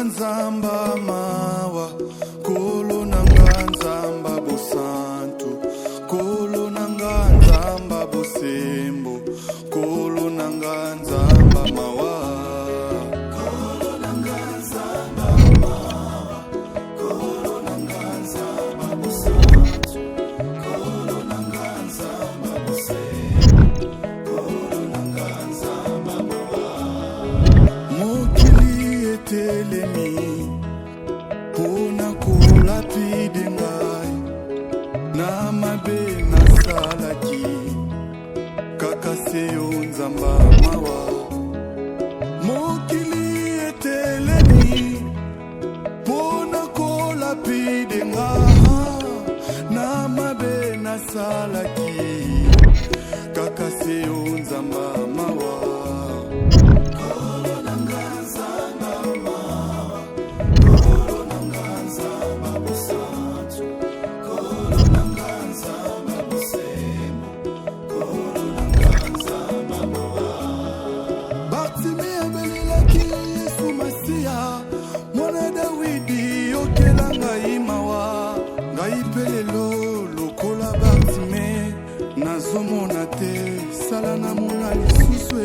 nzamba mawa kolo nanga nzamba bosantu kolo nanga nzamba bosembo kolo nanga nzamba mawa kolo nanga nzamba mawa kolo nanga nzamba bosantu kolo nanga nzamba bosembo kolo nanga nzamba mawa mokili etelemi pona kolapide ngai na mabe nasalaki kaka seyo nzamba mawa mokili etelemi pona kolapide ngai na mabe nasalaki kaka seyo nzamba mawa nazomona te sala na mona lisusu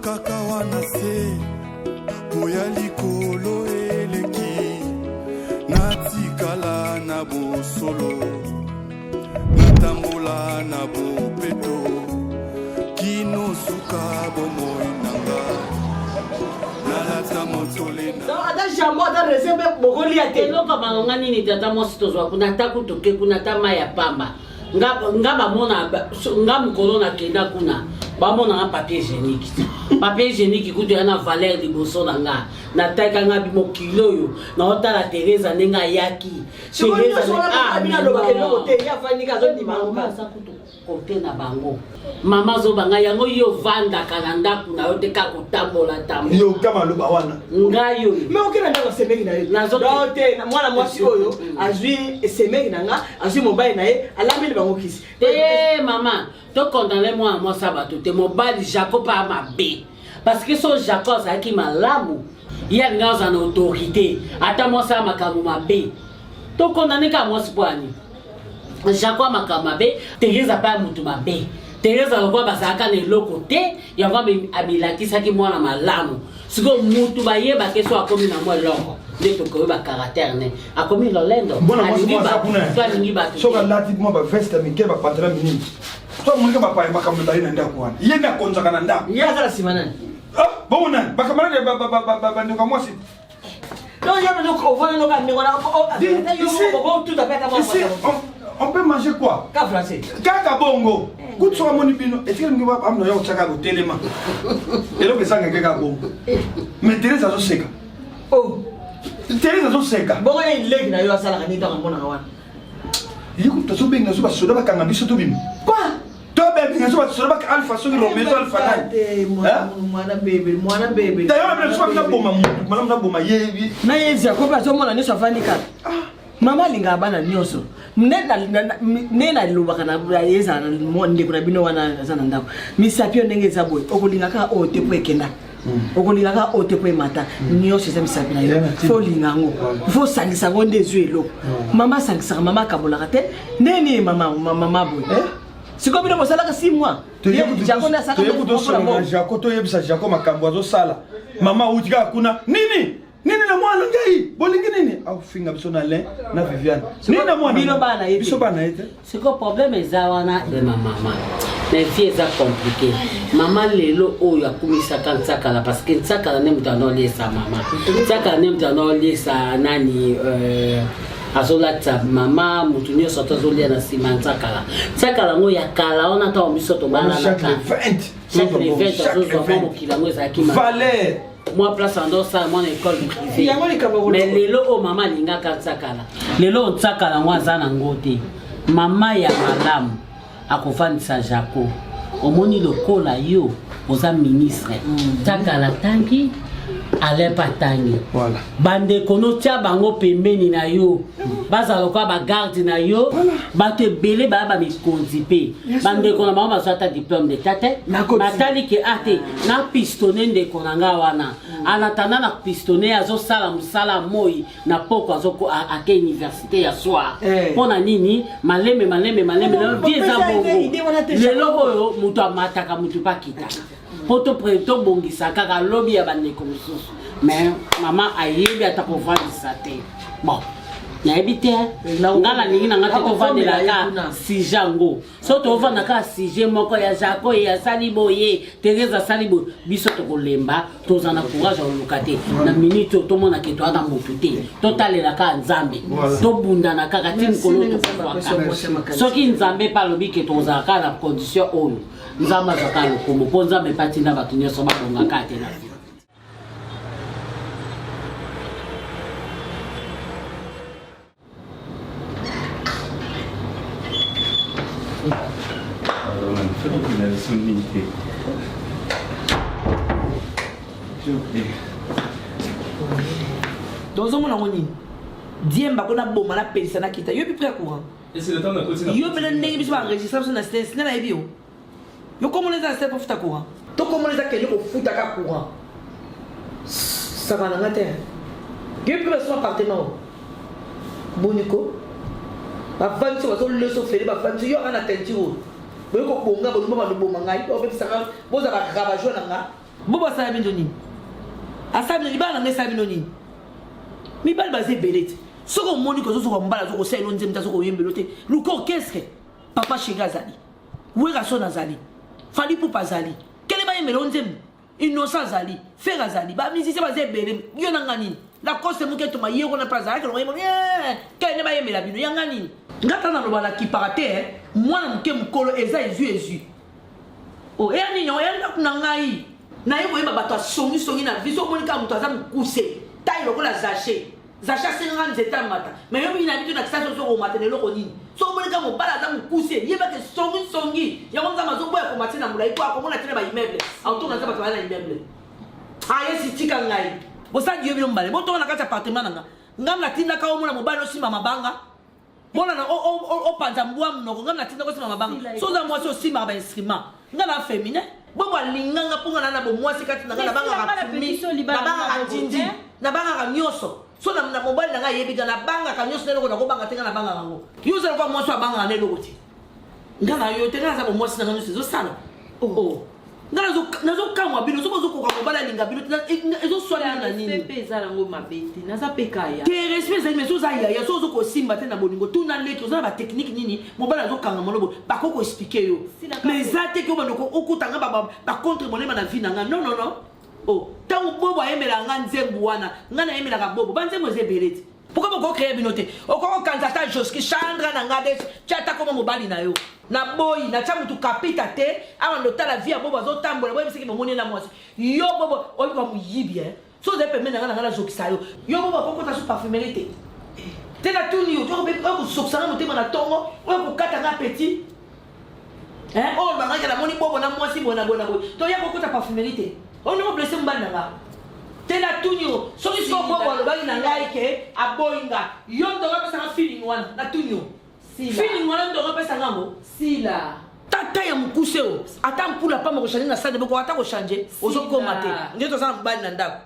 kaka wana se poya likolo eleki natikala na bosolo natambola na bopeto kino suka bomoi nanga nalata motole ada jambo ada resembe bogoli ate loka balonga nini tata mosito zwa kuna takutoke kuna tama ya pamba ngaba mona ngam corona kenda kuna bamona na papier hygiénique papier hygiénique kuto yana valeur liboso na nga na taika nga bimo kilo yo na otala Teresa nenga yaki Teresa na lo bakelo te ya fanika zo dimanga sa kuto kote na bango mama zo banga yango yo vanda kananda kuna yote ka kutambola tambo yo kama lo bawana ngayo me okena ndako semeki na yo nazo te na mwana mwasi oyo azwi semeki na nga azwi mobile na ye alameli bango kisi mama to condamner moi moi sabato te mobile Jacob a mabe parce que son Jacob ça qui malamu hier nga za na autorité ata moi ça makamu mabe to condamner ka moi sipwani Jacob makamu mabe Teresa pa mutu mabe Teresa lokwa basaka na eloko te yango abilakisa ki mwana malamu siko mutu bayeba keso akomi na moi loko nde tokoyeba caractère ne akomi lolendo alingi bato soka lati mo ba veste mikele ba pantalon minini to mulika ba pa makambo ndali na ndako wana yenda konzaka na ndako yaza simana bon nan bakamara ba ndiko mwasi non ya no ko vona no ka me wana ko tout à fait on peut manger quoi ka français kaka bongo kutso moni bino etikele ngi ba amno yo tsaka ko telema elo ke sanga kaka bongo mais Teresa zo seka Teresa zo seka bongo ya ilegi na yo asala kanita ngona kawana yiku to so benga so ba soda ba kanga biso to bim quoi to be benga so ba soda ba alpha so lo meso alpha na mwana bebe d'ailleurs même so ba boma madame na boma yebi na yezi akopa so mona ni so fani ka mama linga bana nyoso nena lobaka na yeza monde kuna bino wana sana ndako misapio ndenge za boy okolinga ka o te po ekenda okolinga ka o te po mata nyoso za misapio na yo fo lingango fo sangisa ngonde zuelo mama sangisa mama kabolaka te nene mama boy siko bino mosala ka 6 mois Jacob na saka to Jacob to yebisa Jacob makambo azo sala mama utika kuna nini na mwana ngai bolingi nini au finga biso na le na Viviane nini na mwana biso bana ete c'est quoi problème ezawana de ma maman mais fille eza compliqué maman lelo oyo akumisa kansaka la parce que nsaka la nem dans les sa maman nsaka nem dans les sa nani azolatsa mama mutu nyonso tozolia na nsima nsaka lango ya kala wana ta omiso tobala na chaque 20 azozwa mokili yango ezalaki valeur moi place en dehors ça mon école privée mais lelo o mama linga kansakala lelo ontsakala moi zana ngote mama ya malamu akofandisa Jaco omoni lokola yo oza ministre takala tangi Alain Patangi voilà bande kono tia bango pembeni na yo baza lokwa ba garde na yo bate belé ba ba mikonzi pe bande kono mama bazata diplôme de tate batali ke ate na pistonné de konanga wana anatana na pistonné azo sala musala moi na poko azoko a ke université ya soir pona nini maleme bieza bongo lelo oyo mutu amataka mutu pakita poto preto bongisa kaka lobby ya bandeko mosusu mais mama ayebi atakofandisa te bon nayebi te ngala lingi na ngate kovandela ka sijango so tovanda ka sije moko ya Jaco ya saliboye Teresa salibo biso tokolemba tozana courage oluka te na minute tomona ke toana motu te totalela ka nzambe tobundana kaka ti mokolo tofwaka soki nzambe palobi ke tozala ka na condition oyo nzambe azaka lokomo mpo nzambe epatinda bato nyonso babongaka te na vie Dans un moment, Diemba qu'on a bon, on a payé ça, il y a plus près courant. Et c'est le temps de continuer. Il y a plein de gens qui sont enregistrés sur la scène, c'est la bio. Yo comment les a pour foutre courant. To comment les a que pour foutre courant. Ça va dans la terre. Il y a plus de son appartement. Bonico. La femme sur la leçon fait, la femme sur la teinture. Mais ko bonga bo mama do bonga ngai o be sanga bo za ba rabajo nanga bo ba sa bindoni asabi ni bana ngesa bindoni mi bal bazé belet soko moni ko zo ko mbala zo ko selo nzemta zo ko yembelote luko qu'est-ce que papa chéga zali wera so nazali fali pour pazali kele ba yemelo nzem innocent zali fera zali ba musicien bazé belet yo nanga nini la cause muke to ma yego na pazali ke lo yemo kele ba yemela bino yanga nini ngata na loba na kiparate mwana mke mukolo eza ezu o yani nyo yanda kuna ngai na yebo yeba bato songi na viso monika muto aza mukuse tayi lokola zache singa nzeta mata mais yo bina bitu na kisasa so ko matene loko nini so monika mo bala aza mukuse yeba ke songi ya kwanza mazobo ya komati na mulai kwa komona tena ba immeuble auto na bato bala immeuble yesi tika ngai bosa diyo bino mbale boto na kati appartement nanga ngamla tinda ka omona mobalo sima mabanga bona na o panza mbwa mnoko ngana tinda ko sima mabanga so za mwasi osima ba instrument ngana féminin bo ba linganga ponga na bo mwasi kati na banga ka fumi na banga ka jinji na banga ka nyoso so na mobile na yebi na banga ka nyoso lelo na ko banga tenga na banga ngo yuza ko mwasi banga na lelo kuti ngana yo tenga za bo mwasi na nyoso zo sala nazo kamwa bino so bozo koka mobala linga bino ezo swala na nini pesa lango mabeti naza pekaya te respect mais so za ya so zo ko simba te na bolingo tout na lettre za ba technique nini mobala zo kanga molobo ba ko expliquer yo mais za te ko banoko okutanga ba contre monema na vie nanga non oh tango bobo ayemela nga nzembu wana nga na yemela ka bobo banzembo zebeleti pourquoi boko créer binote okoko kanzata joski chandra na ngade chata ko mobali na yo na boy na chamu tu kapita te awa ndota la vie bobo zo tambola boy bisiki momoni na mwasi yo bobo oyi kwa muyibi so ze pe mena ngana jokisa yo bobo koko ta su parfumerie te na tuni yo to be ko soksana motema na tongo o ko kata nga petit o ba ngaka na moni bobo na mwasi bona to ya koko ta parfumerie on no blessé mbanda nga tena tunyo soki so bobo alobaki na ngai ke aboyinga yo ndongo pesa feeling wana na tunyo feeling wana ndongo pesa ngambo sila tata ya mukuse o ata mpula pa moko changer na salle boko ata ko changer ozokoma te ndio to sana mbali na ndako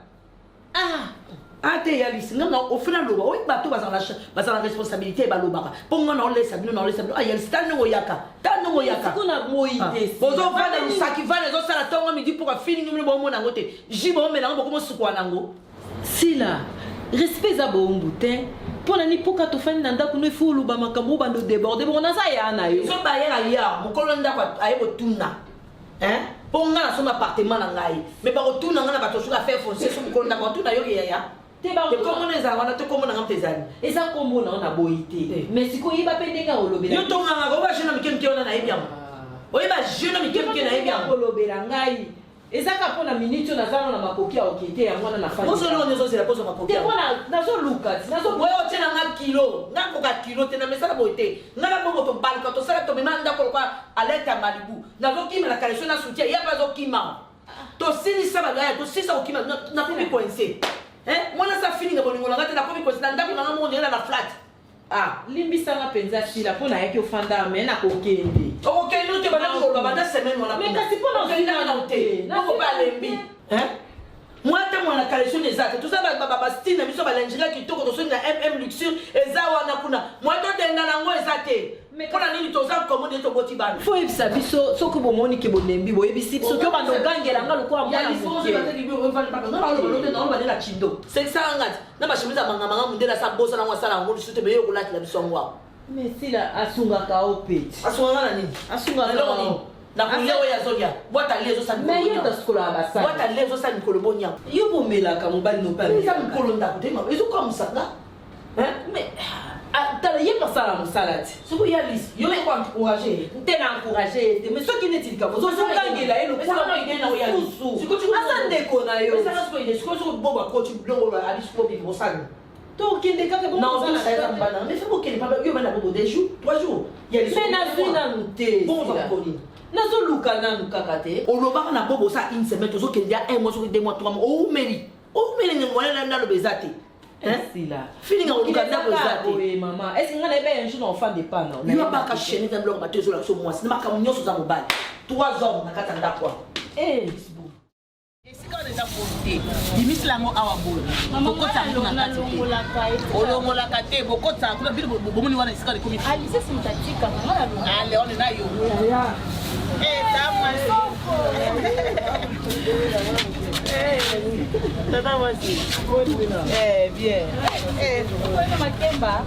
ate ya lisinga na ofina loba o bato bazana responsabilité ba lobaka pongo na olesa bino ya stane ngo yaka kuna moite bozo vana musaki vana zo sala tongo midi pour feeling mino bo mona ngote jibo mena ngo ko sukwa nango sila respect za bombu te pona ni poka to fani na ndako no fulu ba makambo bando déborder bon na za ya na yo so ba ya mukolo ndako ayebo tuna ponga na soma appartement na ngai mais ba otuna ngana bato suka faire foncer so mukolo ndako tuna yo ya te ba ko mona za wana te ko mona ngamte zani eza ko mona na boité mais siko yiba pendenga olobela yo tonga ngo ba shina mikemke ona na ebiamo oyiba jeune mikemke na ebiamo olobela ngai ezaka pona minute na zano na makoki okete ya mwana na fani. Bozo lonezo zela bozo makoki. Te pona nazo lukati, nazo boyo tena nga kilo, nga koka kilo tena mesala boite. Nga na bongo to balka to sala to memanda ko kwa aleta Malibu. Nazo kima na kaleso na soutien, ya pas zo kima. To sini saba gaya, to sisa o kima na komi coincé. Mwana sa fini nga bolingo na ngate na komi coincé na ndako na mo na flat. Ah, limbisa nga penza sila pona yake ofanda mais na kokende. Okende te bana ko baba semaine wala. Mais kasi pona okende na hotel. Na ko ba lembi. Mwata mwana kaleso nezaka. Tout ça baba style biso ba lingerie kitoko to soni na luxure ezawa na kuna. Mwata tenga nango ezate. Pona nini toza commande to boti bana. Faut ebisa biso soko bomoni ke bolembi boyebisi biso to bando gangela nga lokwa mwana muke. C'est ça ngati. Na ba shimiza manga mundela sa bosa na wasala ngolu sute be yo kulati la biso ngwa. Mais si la asunga ka opeti. Asunga na nini? Asunga na nini? Na kulewa ya zoya. Bota lezo sa mais yo taskola abasa. Bota lezo sa mikolo bonya. Yo bomela ka mobali no pa. Eza mikolo ndakutema. Ezo comme ça là. Mais tala ye pasala musalati. Soko ya lisi. Yo ko encourager. Tena encourager. Mais ce qui n'est il ka bozo ngangela elo kwa na ide na ya lisi. Asa ndeko na yo. Esa ngasko ide. Siko boba coach blongo la ali siko bi bosana. To kende ka bon non ça ça mbana mais faut qu'il pas yo bana bobo des jours 3 jours il y a les mais na zina nute bon zakoni nazo luka na nukakate oloba na bobo ça une semaine tozo kende ya 1 mois sur 2 mois 3 mois o meri ni mwana na lo bezate sila feeling on luka na bezate oui maman est-ce que ngana ebe un jour enfant de pas non yo ba ka chaîne dans bloc bateau sur la so moi c'est ma ka nyoso za mobile 3 hommes na kata ndakwa esika neza fonte dimisilango awa bola bokota kuna kati olongolaka te bokota kuna bino bomoni wana esika de komi alise simtatika mama na ale on na yo tamwa tata wasi bien makemba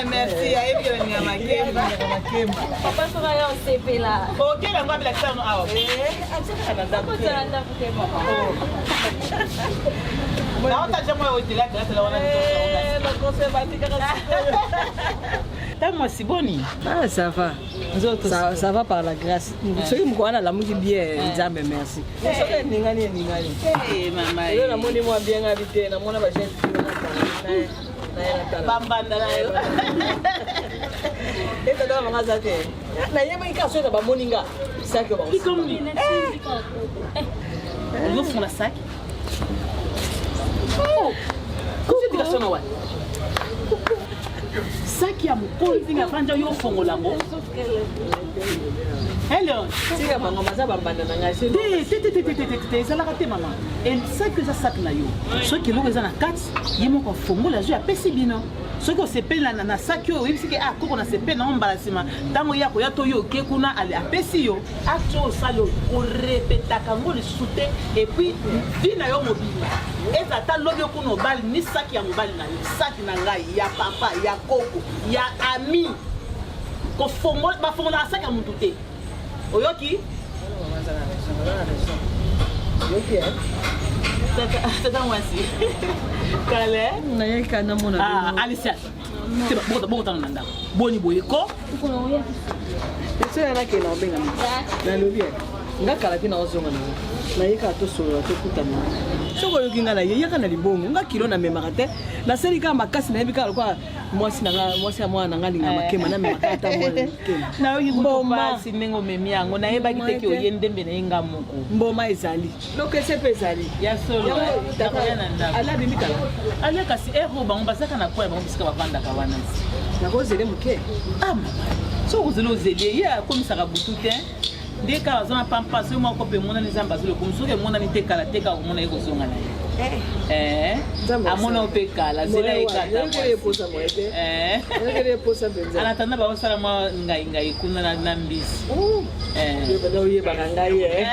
merci ayebi ni makemba papa sera yo sepela OK la ngwa bila kisano awa Ah, ça va. Ça va par la grâce. Ce qui me connaît la musique bien, Nzambe merci. Eh maman. Yo na moni moi bien habité, na mona ba chef. Bambanda na yo. Eta ndo manga zate. Na yeba ikaso na ba moninga. Sac ba. Qui comme lui? On ouvre la sac. Oh! Comment tu as sonné? Sac ya mukolo vinga fanja yo fongola ngo. Hello. Sika bango maza bambanda na ngasi. Te ezalaka te mama. Et sac eza sac na yo. Soki eloko eza na kati, ye moko fongola zo ya pesi bino. Soki osepeli na sac oyo oyebisi ke koko na sepeli nango mbala nsima ntango ya koya to yo oke kuna apesi yo acte oyo osali orepetaka ngo lisusu te epuis vi na yo mobima eza ata lobi yo kuna obali ni saki ya mobali na yo saki na ngai ya papa ya koko ya ami bafongolaka saki ya motu te oyoki tata mwasi kale nayeka na mona Alicia bokotana na ndako boni boye ko eso yana ke na obenga na lobi nga kala pina ozonga na yeka to solo to kutana soko yoki nga na yeka na libongo nga kilo na memaka te na selika makasi na yebika kwa mwasi ya mwana nga linga makema na memaka ata mwana na yo yiboma sinengo memi yango na yeba kiteke oyendembe na yenga moko mboma ezali lokese pe ezali ya solo na ndako ala bimikala ala kasi ero bango basaka na kwa bango bisika bavandaka wana na kozele muke mama so kozele ozele ya komisaka butu te nde kala azona pampa soki moko mpe emonani nzambe azolekomi soki emonani te kala te kaka omona ye kozonga na ye amona mpe kala zela ekataanatanda baosala mwa ngaingai kuna na mbisi oyebaka ngai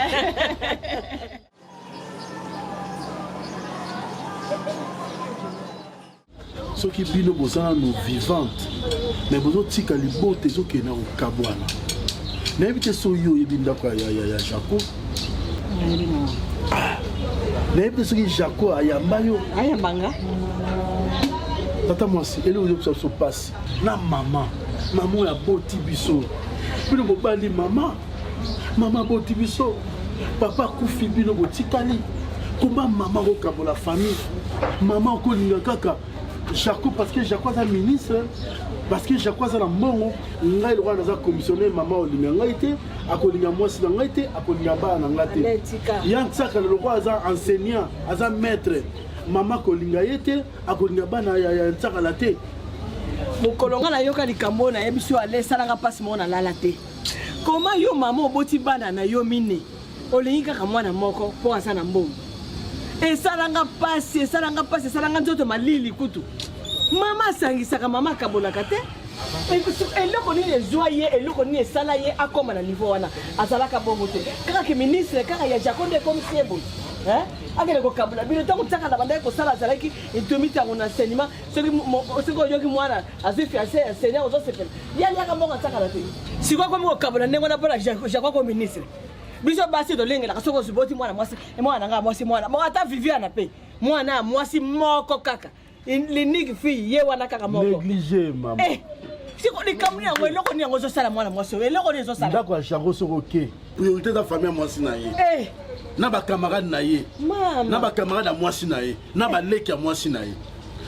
soki bino bozala no vivante mais bozotika libote ezokende na kokabwana nayebi te so yo oyebi ndako ya Jaco nayebi te soki Jaco ayamba yo ayambanga tata mwasi ele oyebisa biso pasi na mama oyo aboti biso bino bobali mama Maman boti biso. Papa kufi bino botikali. Comment maman okabo la famille? Maman ko linga kaka. Jaco parce que Jaco est ministre. Parce que Jaco est un bon. Il a droit à commissionner maman au linga ngaité. A ko linga moi si ngaité. A ko linga ba na ngaté. Yang saka le roi est enseignant, est maître. Maman ko linga yete. A ko linga ba na ya saka la té. Mokolonga na yoka likambo na yebiso ale salanga passe mona la laté. Comment yo maman oboti bana na yo mine? Olingi kaka mwana moko po asa na mbongo. Et salanga passe, salanga nzoto malili kutu. Mama sangisaka mama kabolaka te. Eloko ni ezoye, eloko ni esalaye akoma na niveau wana. Azalaka bongo te. Kaka ke ministre kaka ya Jaconde comme siebo. Hein? Akele ko kabula bino tango tsaka na banda ko sala zalaki etomita ngona enseignement soko yoki mwana azifi ase enseignant ozo sepela. Yani akamboka tsaka la te. Siko ko mo kabula nengo na pala Jaco ko ministre. Biso basi do lengela kasoko ziboti mwana mwasi mwana nga mwasi mwana mo ata Viviane pe mwana mwasi moko kaka l'inig fille ye wana kaka moko négligé maman siko likamuni yango eloko ni yango zo sala mwana mwasi eloko ni zo sala ndako ya Jaco soko ke priorité da famille mwasi na ye na ba camarade na ye na ba camarade ya mwasi na ye na ba leki ya mwasi na ye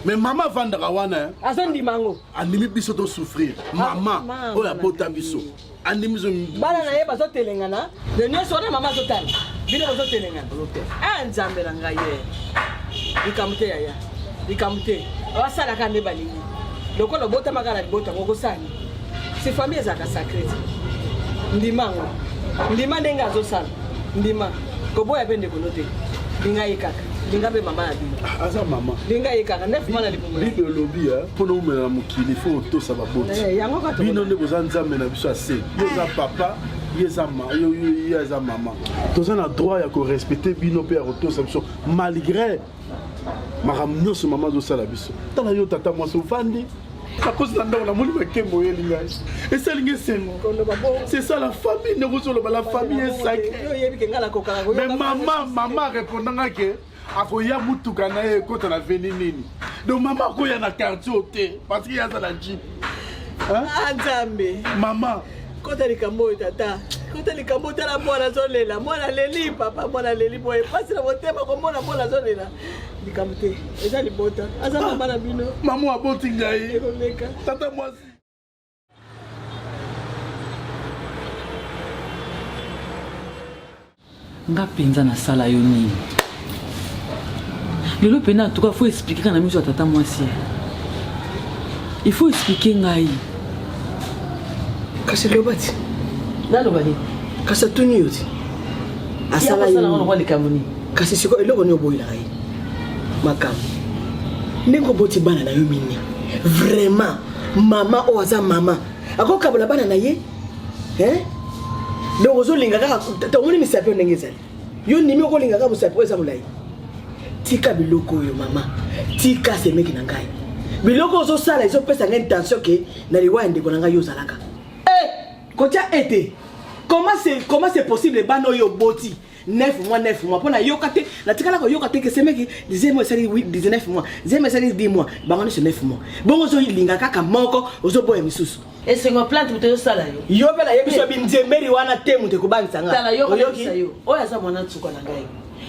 mais maman vandaka wana azondi mango animi biso to souffrir maman oya bota biso animi zo bana na ye bazo telengana le nyonso na maman zotala bino bazo telengana nzambe na ngai ye likamute yaya likamute wasala ka nde balingi lokolo bota makala libota ngoko sani si famille ezaka sacrée ndimango ndima ndenge azosala ndima koboya pe ndeko note linga ye kaka linga pe mama na bino aza mama linga ye kaka 9 mois na lipongo bible lobi mpona umela na mokili fo otosa baboti bino nde boza nzambe na biso ase yo eza papa ye eza mama toza na droit ya korespecte bino mpe ya kotosa biso malgré makambo nyonso mama azosala biso tala yo tata mwasi ovandi akosi na ndako namoni makembo oyelinga esalinga esengo c'est ça la famille nekosoloba la famille est sacrée mais mama répondanga ke akoya mutuka na ye ekota na veni nini donc mama akoya na quartier te parce que yaza na jeep nzambe mama kota likambo oyo tata kota likambo tala mwana azolela mwana leli papa mwana leli boye pasi na motema komona mwana azolela likambo te eza libota aza mama na bino mama aboti ngai tata mwasi nga penza na sala yo nini lelo pena en tout cas faut expliquer kana miso tata mwasi il faut expliquer ngai kasi lobati nalobali kasi tuni yoti asala yo likambo kasi siko eloko ni oboyila ngai makambo ndenge oboti bana na yo mini vraiment mama o aza mama akokabola bana na ye donc ozolinga kaka tomoni misapi ndenge ezali yo nimi okolinga kaka mosapi eza molai tika biloko oyo mama tika semeki na ngai biloko ozosala ezopesa ngai intention ke na liwa ya ndeko na ngai yo ozalaka kotia ete comment c'est possible bana oyo oboti 9 mois pona yoka te na tikala ko yoka te ke semeki 10 mois sali 19 mois 10 mois sali 10 mois bango se 9 mois bongo zo linga kaka moko ozoboya misusu esengo plante muto yo sala yo bela yebiso binzemberi wana te muto ko banisa nga tala yo ko yo oya za mwana tsuko na ngai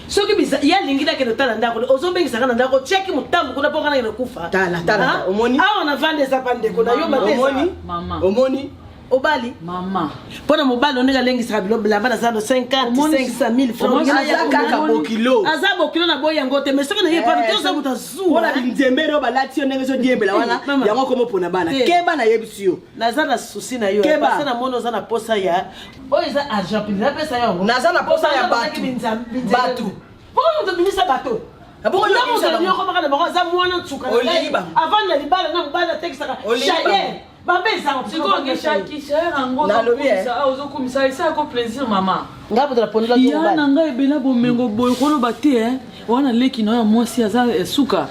soki biza ya lingina ke tala ndako ozobengisa kana ndako cheki mutambu kuna poka na kufa tala omoni awa na vande za pande kuna yo omoni mama omoni obali mama pona mobali oneka lengisa bilo blamba na zando 50 500,000 francs kaka bokilo azabo kilo na boy yango te mais soki na ye pa te oza mutazu pona binzembere obalati onenge zo diembela wana yango komo pona bana keba na yebisio naza na souci na yo parce na mono za na posa ya oza argent pina pesa yo naza na posa ya batu pona binisa bato abongo yo ko makana bako za mwana tsuka avant na libala na mbala texaka chaye babeza ozokomisa esako plaisir mama yana ngai ebena bomengo boye koloba te wana leki na oyo mwasi aza esuka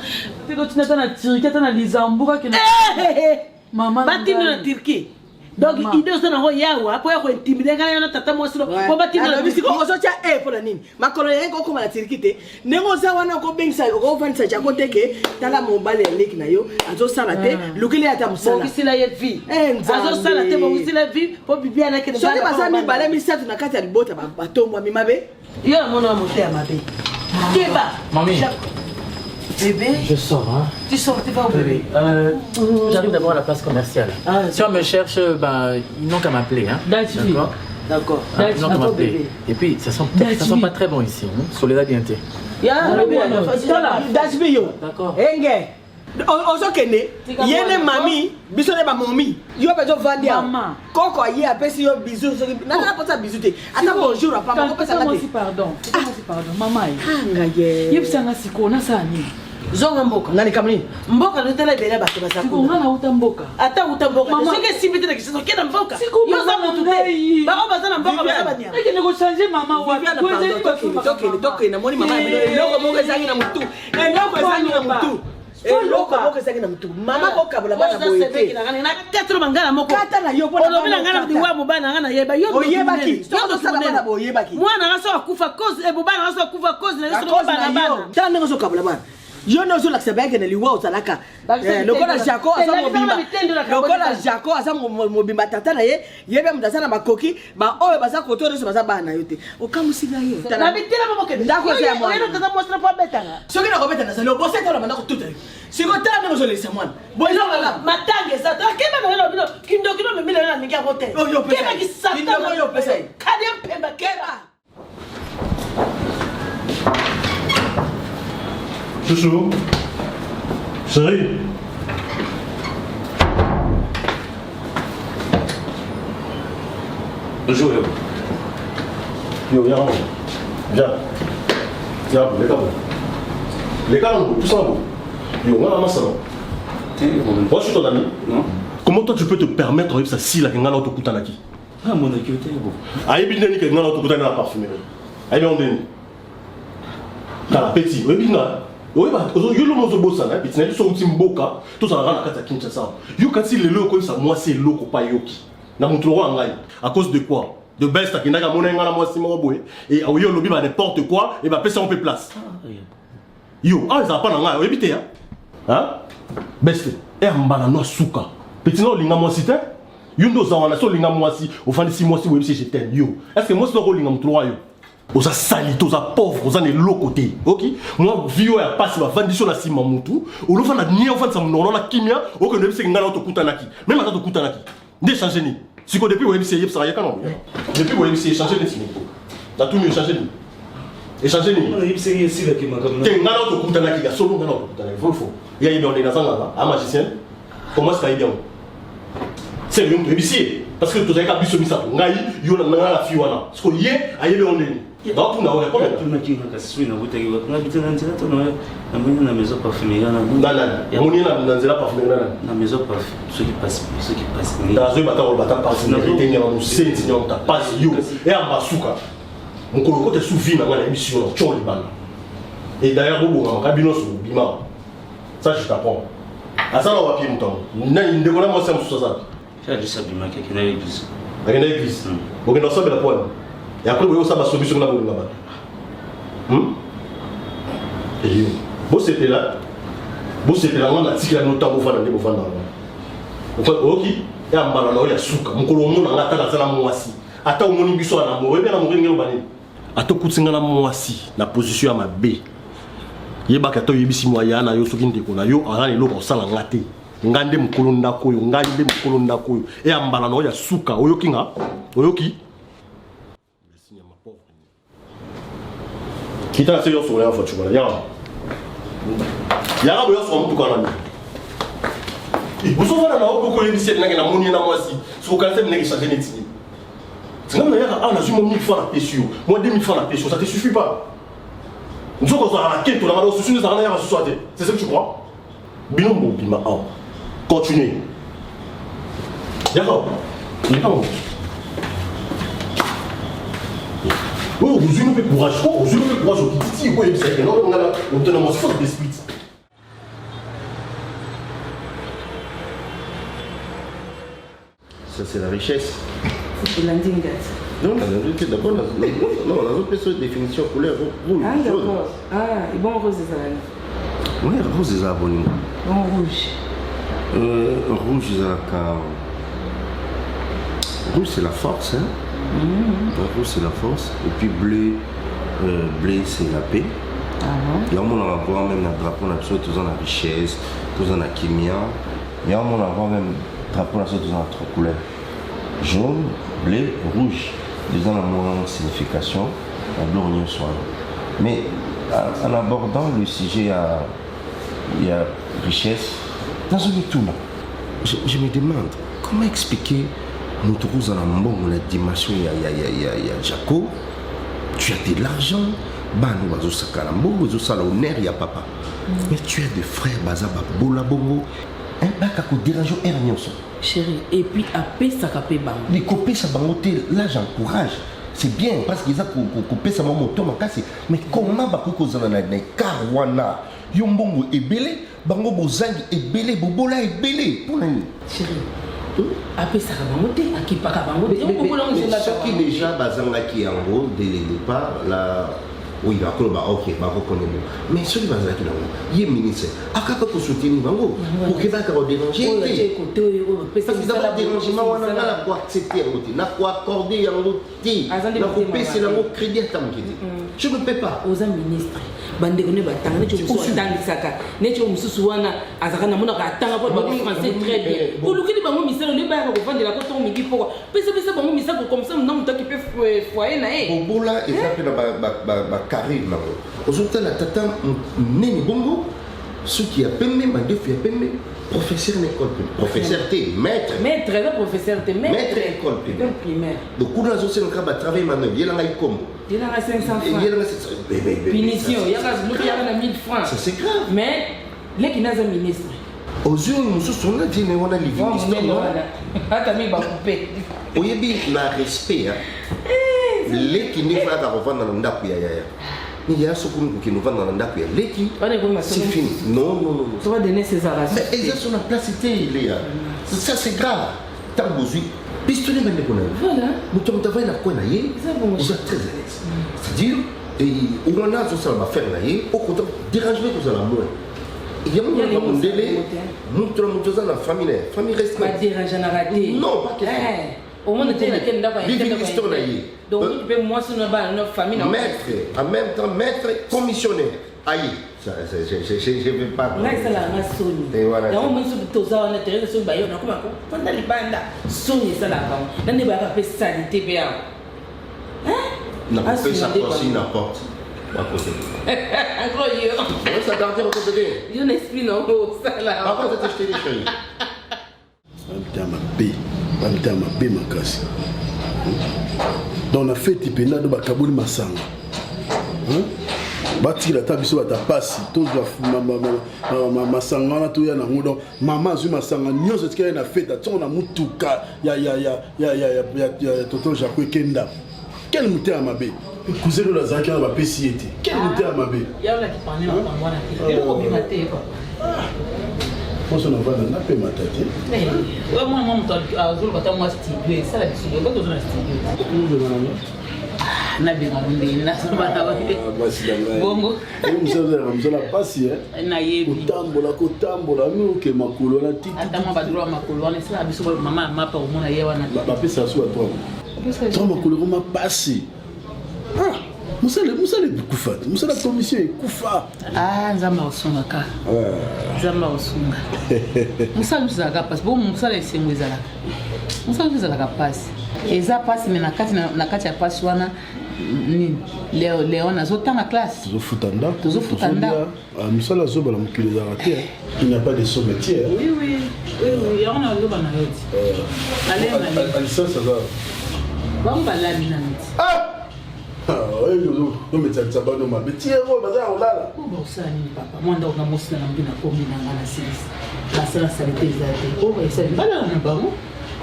te kotina ata na turki ata na lizambuka batindi na turki donc idée ça na ho yawa po ya ko intimider kana na tata mwasi lo po batina na bisiko ozo cha pour la nini makolo yengo ko mala tirikite nengo za wana ko bengisa ko vanisa cha ko teke tala mobile leki na yo azo sala te lukile ata musala ko sila ye vie azo sala te bo sila vie po bibia na kene so ke basa mi bale mi satu na kati ya libota batomwa mi mabe yo na mona moté ya mabe keba Mami. Bébé, Je sors, hein. Tu sors, tu vas où bébé? J'arrive d'abord à la place commerciale. Si on me cherche, ben, ils n'ont qu'à m'appeler, hein. D'accord. D'accord. Ils n'ont qu'à m'appeler. Et puis, ça sent pas très bon ici, hein. Soledad Diente. D'accord. Enge. Ozo kene, yene mami, biso ne ba momi. Yo bezo vandia. Koko aye apesi yo bisou, na pota bisou te. Ata bonjour a papa, ko pesa ngate. Pardon. Mama. Ngaye. Yebisanga sikona sani. Zonga mboka. Nani kamni? Mboka notela bela bato basako. Sikonga na uta mboka. Ata uta mboka. Soke simbi te kiso kena mboka. Yo za mutu te. Ba ko bazana mboka bazabanya. Eke ne ko changer mama wa. Toke na moni mama eloko moko ezangi na mutu. Eloko ezangi na mutu. Eloko moko ezangi na mutu. Mama ko kabula bana boyete. Na katro mangala moko. Kata na yo pona. Olobila ngana diwa mobana ngana yeba yo. Oyebaki. Yo sala bana boyebaki. Mwana ngaso akufa cause e bobana ngaso akufa cause na yeso bana bana. Tande ngaso kabula bana. Yo no zo lakisa beke na liwa utalaka. Lokola Jaco asa mobimba. Lokola Jaco asa mobimba tata na ye, yebe mudasana makoki, ba oyo basa kotoro so basa bana yote. Okamusinga ye. Na bitela maboke. Ndako ya mwana. Yo tata mostra pa betanga. Soki na kobeta na salo, bosse tola bana kututa. Siko tande ngaso lesa mwana. Boyo ngala. Matange sa. Keba na bino kindo me mila na ninga hotel. Keba ki sata. Kindo yo pesa. Kadi pemba keba. Chouchou, chérie. Bonjour. Yo, viens. Viens. Viens, les gars. Les gars, tout ça. Yo, on a un masse. Moi, je suis ton ami. Non. Comment toi tu peux te permettre de ça si la kengana auto kutanaki? Ah, mon activité, bon. Aïe, bien, ni kengana auto kutanaki la parfumerie. Aïe, bien, on est. Kala petit, oui, bien. Oui, bah, yo le monde bossa, hein, petit, n'a pas mboka, tout ça rend la carte à Kinshasa. Yo quand il est là, comme ça, moi c'est l'eau pas yoki. Na montreau en gagne. À cause de quoi? De best, à Kindaga monenga la moi c'est mon boy. Et au yo lobby bah n'importe quoi, et bah personne on peut place. Yo, ah ils apprennent en gagne, oui bité, hein? Best, et mbala no suka. Petit non linga moi cité. Yo ndo zawana so linga moi si, au fin de 6 mois si oui c'est j'étais yo. Est-ce que moi c'est le linga montreau yo? Aux sali, aux pauvres, aux années l'autre côté, ok? Moi, vieux à passer ma vendition à Sima Moutou, ou l'offre à nier en fait, ça me donne la kimia, ou que ne sais pas si kutanaki, même à kutanaki. D'échanger ni. Si depuis vous essayez, ça va y aller. Depuis vous essayez changer les signes. T'as tout mieux changé ni. Échanger ni. On a essayé ici là qui m'a comme. T'es ngana to kutanaki, ya solo ngana to kutanaki. Faut. Il y a une ordonnance là, un magicien. Comment ça y est? C'est le nom de l'huissier. Parce que tu as qu'à biso misa. Ngai, yo na la fiwana. Ce qu'on y est, aïe le on est. Donc, on a un problème. Tu m'as dit que c'est une route qui va habiter dans la maison parfumée. On est dans la parfumerie. La maison parfumée. Ceux qui passent. Dans un bâtard, on va passer. On sait si on t'a pas yo. Et à Masuka, mon collègue te souvient dans l'émission Tcholiban. Et d'ailleurs, on a un cabinet sur Bima. Ça, je t'apprends. À ça, on va pied mouton. On a une décollée, moi, c'est un sous-ça. J'ai dit ça, Bima, qui est dans l'église. Dans l'église. On est dans ça, mais la poêle. Et après, vous avez une solution là-bas. Et vous c'était là. Vous c'était là, on a dit qu'il y a un autre pour faire des bouffons. Ok. Et en bas, il y a souka. Mon colonel, on a atteint la moissi. Attends, on a mis sur la mort. Et bien, on a mis au banni. Attends, coûte la moissi. La position à ma B. Yeba kato yebisi moya na yo soki ndeko na yo ara lelo ko sala ngate. Ngande mukolo ndako yo, ngande mukolo ndako yo. Et en bas, il y a souka. Oyoki nga. Oyoki. Qui t'a essayé sur la voiture? Il y a un peu de temps. Vous savez, on a beaucoup de gens qui ont monnaie dans moi si. Si vous connaissez, vous n'avez changé de titre. C'est comme d'ailleurs, on a joué 1000 francs la pêche. Moi, 2000 francs la pêche, ça ne te suffit pas. Nous sommes dans la quête, on a reçu une arnaque à ce soir. C'est ce que tu crois? Bilan, bon, bima, continuez. D'accord. Oh, vous avez le courage, vous avez le courage, vous dites, oui, c'est non, on a un fort d'esprit. Ça, c'est la richesse. C'est l'indingat. Non, d'abord, non, on a une définition couleur rouge. Ah, d'accord. Ah, et bon, rose des alales. Oui, rose des abonnés. Bon, rouge. Rouge, rouge, c'est la force. Hein? Rouge, c'est la force. Et puis bleu, bleu c'est la paix. Là, on va voir même le drapeau national, tout la richesse, tout la chimie. Là, on va voir même le drapeau national, tout la trois couleurs. Jaune, bleu, rouge. Ils ont la moins signification, la bleu soin. Mais en abordant le sujet, il y a richesse. Dans ce tout là, je me demande comment expliquer notre rose en amont, la dimension, il y a Jaco, tu as de l'argent, Banou Bazo Sakalambo, Bazo Saloner, il y a papa. Mais tu as des frères, Bazaba, Bola Bongo, un bac à coup dérangeant, Ernioso. Chérie, et puis après ça capé bango. Les copains ça bangoté, là j'encourage. C'est bien parce qu'ils ont coupé ça moto ma casse. Mais comment ba ko zana na karwana yombongo ebele bango bozangi ebele bobola ebele. Chérie. Après ça bangoté akipaka bango. Qui déjà bazanga qui en gros dès le départ là. Oui, ok, mais ce qui va être là, il est ministre. À quoi peut soutenir Bango pour qu'il va déranger? Parce qu'il va déranger, on a quoi accepter, on a quoi accorder, on a baisser le crédit à je ne peux pas. Aux ministres, bandegone batanga, ne tu me tanga saka, ne tu me souana, azaka na mona katanga pour le français très bien. Pour le qui bango ministère, ne pas revendre la côte au midi pour. Pesa bango ministère comme ça, non, toi qui peux foyer na eh. Bobola et ça fait la carré là. Aujourd'hui la tata neni bongo, ce qui a payé ma deux filles a payé professeur d'école, professeur T, maître. Maître, là professeur T, maître école primaire. Donc on a aussi un cas de travail maintenant, il y a un comme. Il y a 500 francs. Punition, il y a 1000 francs. Ça c'est grave. Mais les qui n'a pas ministre. Aux yeux nous sommes là dit mais on a livré l'histoire. Attends mais va couper. Oyebi na respect hein. Les qui n'est pas à revendre dans ndaku ya. Il y a ce qui nous vend dans ndaku ya. Les qui c'est fini. Non. Ça va donner ses arraches. Mais ils sont la placité il est. Ça c'est grave. Tant besoin. Pistolet même qu'on a. Voilà. Nous sommes travail na quoi na yé. Vous êtes très à l'aise. C'est-à-dire on a ça va faire na yé au contraire déranger que ça la moins. Il y a un délai. Nous sommes la famille reste. Pas déranger na raté. Non, pas question. Au moins, tu es quelqu'un d'avoir été donc, tu peux moi, sur notre famille. Maître, en même temps, maître commissionnaire. Aïe, je ne veux pas. Là, c'est la Sony. Et voilà. Donc, on a intérêt de se bailler. On a comme un peu de banda. Sony, ça là. On n'a pas fait sanité bien. Hein? On a fait ça aussi n'importe. Incroyable. Ça garde au côté. Je n'explique non, ça là. Par contre, je t'ai dit chérie. Bamita mabe makasi. Donc on a fait tipena de bakabuli masanga. Bati la tabiso bata pasi to doit masanga na to ya na ngodo mama zu masanga nyoso tika na feta to na mutuka ya toto Jaco Kenda. Quel muté mabe? Cousin de la zaki na ba pesi ete. Quel muté mabe? Ya la qui parlait en mwana te. Et ko bimate ko. On se va dans la paix matati. Mais moi mon azul quand moi studio ça la studio pas dans studio. Na bien ngombe na soma na bongo. Mzala pasi na yebi. Kotambola nuke makolo na titi. Atama badro makolo on ça biso mama mapa o mona yewa na. Ba pesa so toi. Toi makolo ma pasi. Musale kufa. Musala commission kufa. Ah, nzamba osunga ka. Nzamba osunga. Musala passe. Bon, musala esengwezala. Musala ezala passe. Eza passe mais na kati ya passe wana ni Léon azotanga classe. Tozofutanda. Musala zoba la mukile za raté. Il n'y a pas de sommetier. Oui, on a zoba na yoti. Allez, ça va. Bon bala minamiti. Non mais ça va non mais tiens on va là. Bon ça ni papa. Moi ndao na mosina na mbina komi na ngana sisi. La sala salite zate. Oh ça va là na bango.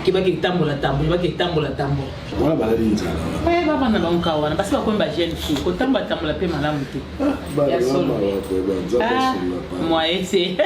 Kibaki tambola. Voilà bala linza. Ouais baba na bango kawana parce que ko mba jeune fille. Ko tambola pe malamu te. Ya solo. Moi c'est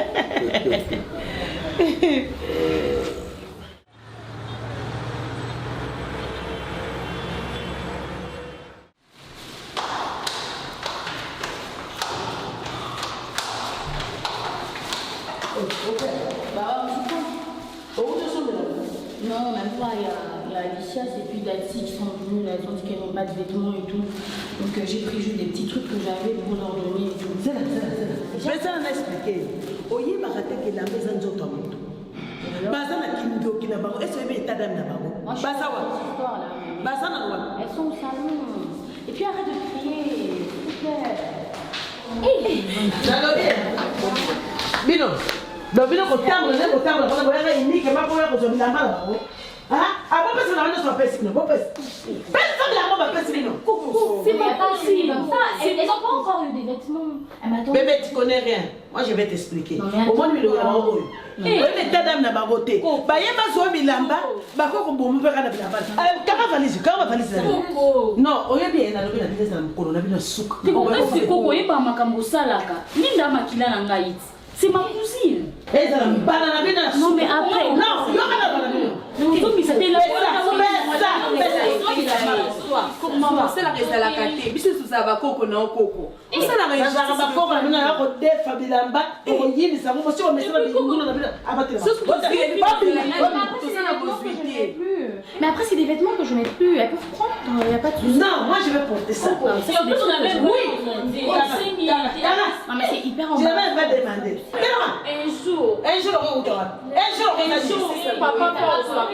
va, il y a Alicia et puis Datsy qui sont venues, elles ont dit qu'elles n'ont pas de vêtements et tout. Donc j'ai pris juste des petits trucs que j'avais pour leur donner et tout. C'est là. Mais ça, on a expliqué. Oye, ma raté que la maison de ton monde. Bazana Kindo qui n'a pas. Est-ce que tu as dame là-bas? Bazawa. Bazana. Elles sont au salon. Et puis arrête de crier. Super. Bino. Donc, Bino, au terme, on va unique et ma première chose, il a mal. Ah, pas parce que la main soit pessime. Personne n'a pas pessime. C'est pas possible. Elles n'ont pas encore eu des vêtements. Bébé, tu connais rien. Moi, je vais t'expliquer. Au moins, il y a un rôle. Oui, mais ta dame n'a pas voté. Bah, il y a pas besoin de Milamba. Bah, quoi qu'on peut me faire la Milamba. Comment valise non, on est bien dans le business, on a bien un souk. Tu comprends ce qu'on est pas ma cambosalaka. Linda Makila Nangaït. C'est ma cousine. Non, mais après. Non, il y aura la banane. Non, mais c'était la Comment c'est la reste à la carte? Bisous sous ça va coco non coco. Et ça la reste à la coco, on a un côté Fabilamba. Et on y est, ça va aussi on met ça dans le mais après, c'est des vêtements que je mets plus. Elles peuvent prendre, il n'y a pas de souci. Non, moi je vais porter ça. Non, mais c'est hyper embêtant. Je vais demander. Un jour, on reçoit. Papa reçoit.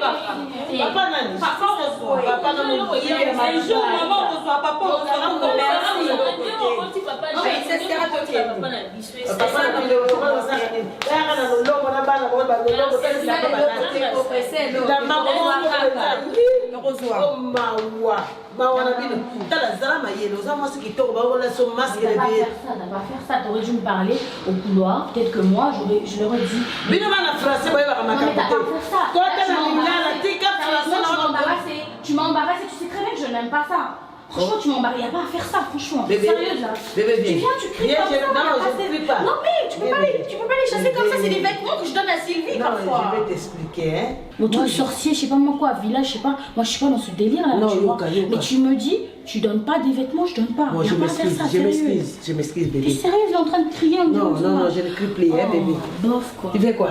Ça, t'aurais dû me parler au couloir. Peut-être que moi, je l'aurais dit. Mais non, tu m'as embarrassé, tu sais très bien que je n'aime pas ça. Franchement, tu m'embarrasses, il n'y a pas à faire ça, franchement. Bébé, sérieuse là. Bébé, tu viens, tu cries comme ça. Non, je ne crie pas. Non, mais tu peux pas les chasser comme ça, c'est des vêtements que je donne à Sylvie parfois. Je vais t'expliquer. Le truc sorcier, je sais pas moi quoi, village, je sais pas. Moi, je suis pas dans ce délire là, tu vois. Mais tu me dis, tu donnes pas des vêtements, je donne pas. Moi, je m'excuse, bébé. T'es sérieuse, il est en train de crier. Non, je ne crie plus, bébé. Bof quoi. Tu fais quoi?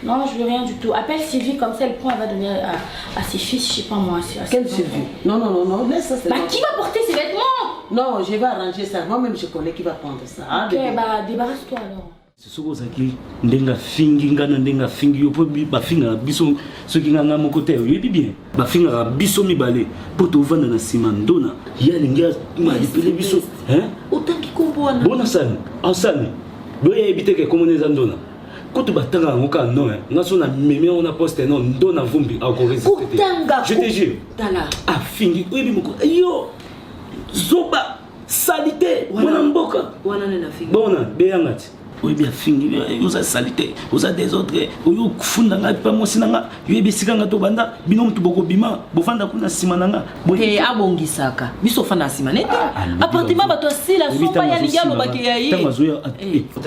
Non, je veux rien du tout. Appelle Sylvie comme ça, elle prend, elle va donner à ses fils, je sais pas moi. Quelle Sylvie? Non, laisse ça. Bah, qui va porter ces vêtements? Non, je vais arranger ça. Moi-même, je connais qui va prendre ça. Ok, bah, débarrasse-toi alors. soko ozalaki ndenge afingi nga na ndenge afingi yo mpo bafingaka biso soki nga moko te oyebi bien bafingaka biso mibale mpo tovanda na nsima ndona ye alingi amalipele biso otangi kombo wana bona sani asani boyebi teke komona eza ndona koto batanga yango kaka non nga so na meme yango na poste non ndona vumbi akoresiste te je te jure afingi oyebi moko yo zoba salite mwana mboka bona beyanga ti oyebi afingi oza salite oza désordre oyo kufunda nga pa mwasi na nga yoyebi esika nga tobanda bino mutu bokobima bofanda kuna nsima na nga abongisaka biso ofanda na nsima nete appartement bato asila sopa ya liya alobaki ya ye ntango azoya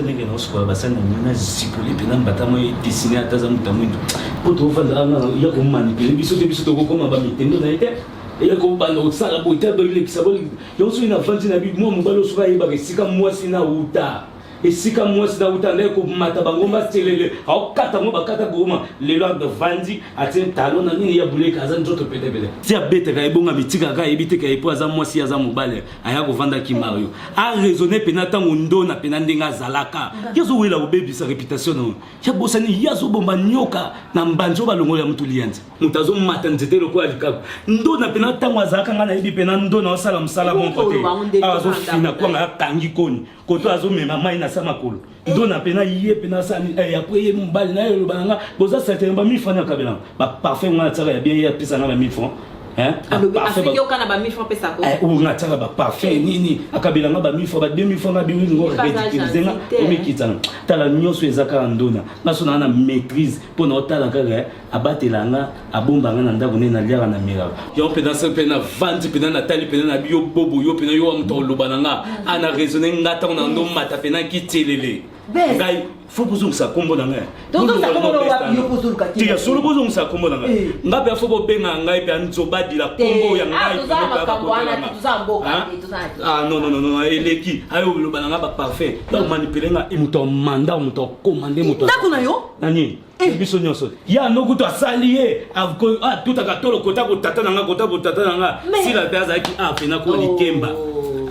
ndenge naosukola basani na mina zipole mpena mbata mo edesine ata aza mutu ya mwindu mpo tofanda ya komanipele biso te biso tokokoma bamitendo na ye te eya kobanda kosala boye te balekisa yango soki na vandi na bi mwa mobali osoka ayebaka esika mwasi na uta esika mwasi na uta ndaye komata bango maselele aokata ngo bakata goma lelo avandi atie talo na nini ya buleka aza nzoto petepete ti abetaka ebonga mitikaka ayebi te ka epo aza mwasi aza mobale aya kovandaki mario araisonne pena ntango ndona pena ndenge azalaka yazowela kobebisa réputation na ya bosani yazobomba nyoka na mbanzo balongo ya mutu lianza mutu azomata nzete lokola likaku ndona pena ntango azalaka nga nayebi pena ndona osala mosala monko te azofina kwanga akangi koni koto azomema mai na samakolo ndona pena ye pena sani après ye mobali na ye loba nanga boza certainement ba 1000 francs na kabela ba parfait ngana tsaka ya bien ya pesa na ba 1000 francs afingi okana ba 1000 francs pesa ko nga tsaka ba parfait nini akabela nga ba 1000 francs ba 2000 francs na biwi ngo ridiculiser nga omikitana tala nyonso ezaka ndona ngaso na maîtrise pour na otala kaka abatela nga abomba nga na ndako ne na liaka na mira yo pena se pena vandi pena na tali pena na bio bobo yo pena yo wa mto loba nga ana raisonner nga ta na ndo mata pena ki telele ngai faut bozongisa kombo na ngai solo bozongisa kombo na ngai nga mpe fo bobenga ngai mpe anzobadila kombo ya ngai non eleki ayo oloba na nga baparfait bamanipule nga moto manda moto akomande moto nani biso nyonso ya nokutu asali ye tutaka tolo kota kotata na nga kota kotata na nga sila mpe azalaki apena ko likemba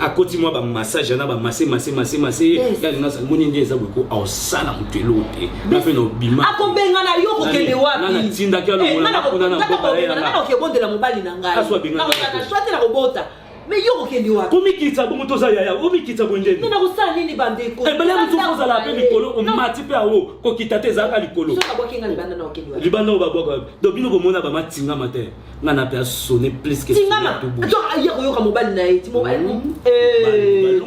akoti mwa bamassage na bamase moni nde eza boyeko aosala moto elote na mpe nobima akobenga na yo kokende wapi natindaki alongolanga kuna na mboka okebondela mobali na ngai na kobota mais yo kokende wapi komikitsa bongo toza yaya omikitsa bonjeni nana kosala nini bandeko ebele motu ozala mpe likolo omati mpe awo kokita te ezalaka likolo libanda oyo babwaka donc bino bomona bamatingama te nga na mpe asone plus keyoka mobali na ye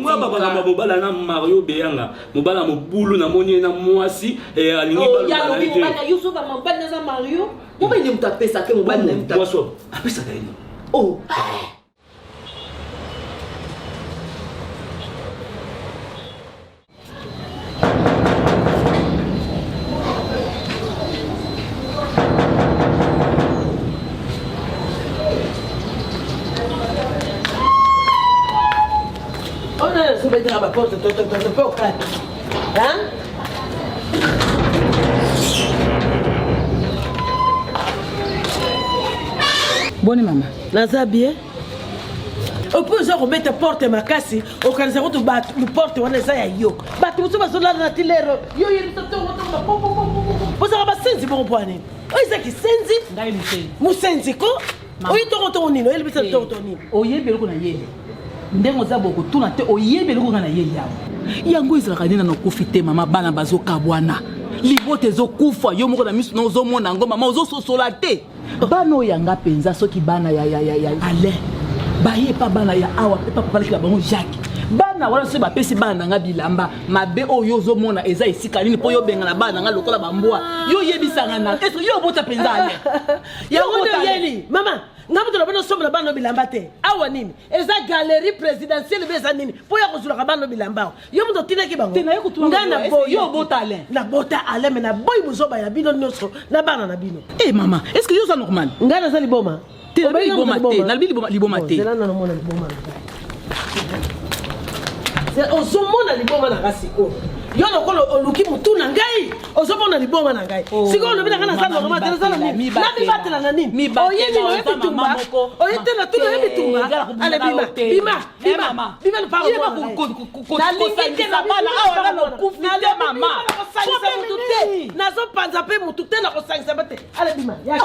nga babakamba mobala na mario beyanga mobala mobulu namoni ye na mwasi alingi mobali naza mario mobali nde moto apesake mobali na ye apesaka ye à ma porte, hein? Bonne maman. Naza bien. On peut se remettre porte ma casse, au cas où tu bats, tu portes, on est à yo. Bah, tu vas se la tilero. Yo, il est vous avez pas sensi bon point. Oh, c'est qui sensi? Musensi ko? Oui, ton nino, il peut ton nino. Oye, belko na yele. Ndengo za boko tuna te oye belko na yele yawo. Yango ezalaka nina no kofite mama bana bazo kabwana. Libote zo kufa yo moko na misu no zo mona ngo mama ozo sosola te. Bano yanga penza soki bana ya ale. Baye pa bana ya awa pa papa la bango Jacques. Bana wala se ba pesi bana nga bilamba mabe oyo zo mona eza esika nini po yo benga na bana nga lokola bambwa. Yo yebisanga na. Est-ce yo bota penza ale. Ya ngoto yeli mama ngabuto na bana somo bana bilamba te. Awa nini? Eza galerie présidentielle beza nini? Po ya kozula bana bilamba. Yo muto tina ki bango. Tina yo kutu ngana bo yo bota ale. Na bota ale me na boy buzoba ya bino nyoso na bana na bino. Eh maman, est-ce que yo ça normal? Ngana za liboma. Te liboma te, na liboma te. Zela na mona liboma. C'est ozomona liboma na rasiko. Yo lokolo oluki mutu na ngai ozomona liboma na ngai siko olobina kana sana normal tena sana nini na bibatela na nini oyeni no ebitumba oyetela tuno ebitumba ale bima le parole na limite na bala awa na kufite mama sangisa mutu te nazo panza pe mutu te na kosangisa bate ale bima ya